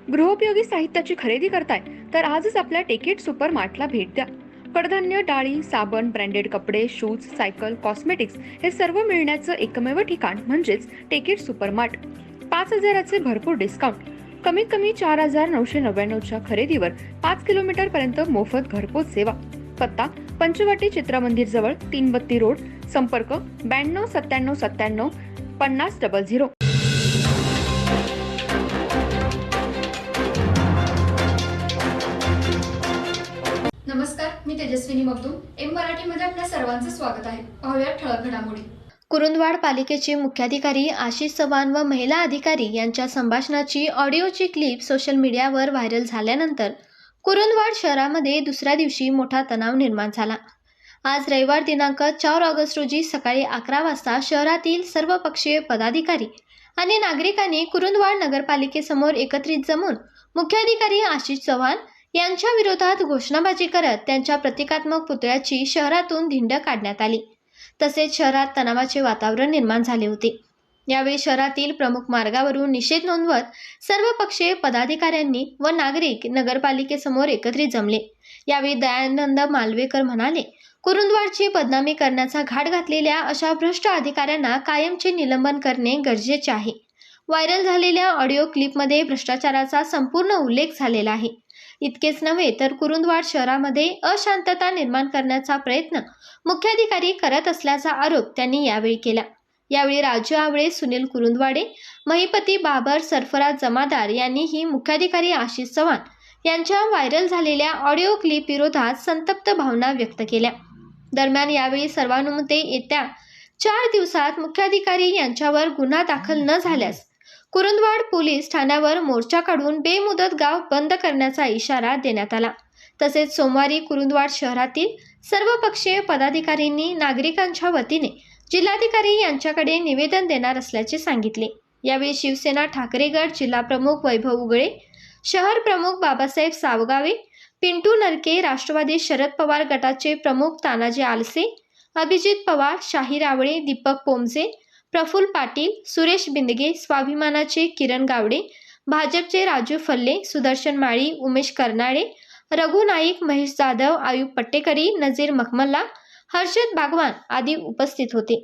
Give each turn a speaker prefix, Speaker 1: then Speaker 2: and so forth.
Speaker 1: गृहोपयोगी साहित्याची खरेदी करताय तर आजच आपल्या टेकेट सुपर मार्टला भेट द्या. कडधान्य, डाळी, साबण, ब्रँडेड कपडे, शूज, सायकल, कॉस्मेटिक्स हे सर्व मिळण्याचं एकमेव ठिकाण म्हणजेच टेकेट सुपर मार्ट. 5,000चे भरपूर डिस्काउंट. कमीत कमी 4,999च्या खरेदीवर 5 किलोमीटर पर्यंत मोफत घरपोच सेवा. पत्ता: पंचवटी चित्रमंदिर जवळ, 332 रोड. संपर्क: 92 97 97 5000.
Speaker 2: नमस्कार, मी तेजस्विनी मगदूम. एम मराठीमध्ये आपल्या सर्वांचं स्वागत आहे. पाहूया ठळक घडामोडी.
Speaker 3: कुरुंदवाड पालिकेचे मुख्याधिकारी आशिष चव्हाण व महिला अधिकारी यांच्या संभाषणाची ऑडिओची क्लिप सोशल मीडियावर व्हायरल झाल्यानंतर कुरुंदवाड शहरामध्ये दुसऱ्या दिवशी मोठा तणाव निर्माण झाला. आज रविवार दिनांक 4 ऑगस्ट रोजी सकाळी 11 वाजता शहरातील सर्वपक्षीय पदाधिकारी आणि नागरिकांनी कुरुंदवाड नगरपालिकेसमोर एकत्रित जमून मुख्याधिकारी आशिष चव्हाण यांच्या विरोधात घोषणाबाजी करत त्यांच्या प्रतिकात्मक पुतळ्याची शहरातून धिंड काढण्यात आली. तसेच शहरात तणावाचे वातावरण निर्माण झाले होते. यावेळी शहरातील प्रमुख मार्गावरून निषेध नोंदवत सर्वपक्षीय पदाधिकाऱ्यांनी व नागरिक नगरपालिकेसमोर एकत्रित जमले. यावेळी दयानंद मालवेकर म्हणाले, कुरुंदवाडची बदनामी करण्याचा घाट घातलेल्या अशा भ्रष्ट अधिकाऱ्यांना कायमचे निलंबन करणे गरजेचे आहे. व्हायरल झालेल्या ऑडिओ क्लिपमध्ये भ्रष्टाचाराचा संपूर्ण उल्लेख झालेला आहे. इतकेच नव्हे तर कुरुंदवाड शहरामध्ये अशांतता निर्माण करण्याचा प्रयत्न मुख्याधिकारी करत असल्याचा आरोप त्यांनी यावेळी केला. यावेळी राजू आवळे, सुनील कुरुंदवाडे, महिपती बाबर, सरफराज जमादार यांनीही मुख्याधिकारी आशिष चव्हाण यांच्या व्हायरल झालेल्या ऑडिओ क्लिप विरोधात संतप्त भावना व्यक्त केल्या. दरम्यान यावेळी सर्वानुमते येत्या 4 दिवसात मुख्याधिकारी यांच्यावर गुन्हा दाखल न झाल्यास कुरुंदवाड पोलीस ठाण्यावर मोर्चा काढून बेमुदत गाव बंद करण्याचा इशारा देण्यात आला. तसेच सोमवारी कुरुंदवाड शहरातील सर्वपक्षीय पदाधिकाऱ्यांनी नागरिकांच्या वतीने जिल्हाधिकारी यांच्याकडे निवेदन देणार असल्याचे सांगितले. यावेळी शिवसेना ठाकरे गट जिल्हाप्रमुख वैभव उगळे, शहर प्रमुख बाबासाहेब सावगावे, पिंटू नरके, राष्ट्रवादी शरद पवार गटाचे प्रमुख तानाजी आलसे, अभिजित पवार, शाहीर आवळे, दीपक पोमजे, प्रफुल्ल पाटील, सुरेश बिंदगे, स्वाभिमानाचे किरण गावडे, भाजपचे राजू फल्ले, सुदर्शन माळी, उमेश कर्नाळे, रघु नाईक, महेश जाधव, आयुब पट्टेकरी, नजीर मखमल्ला, हर्षद बागवान आदी उपस्थित होते.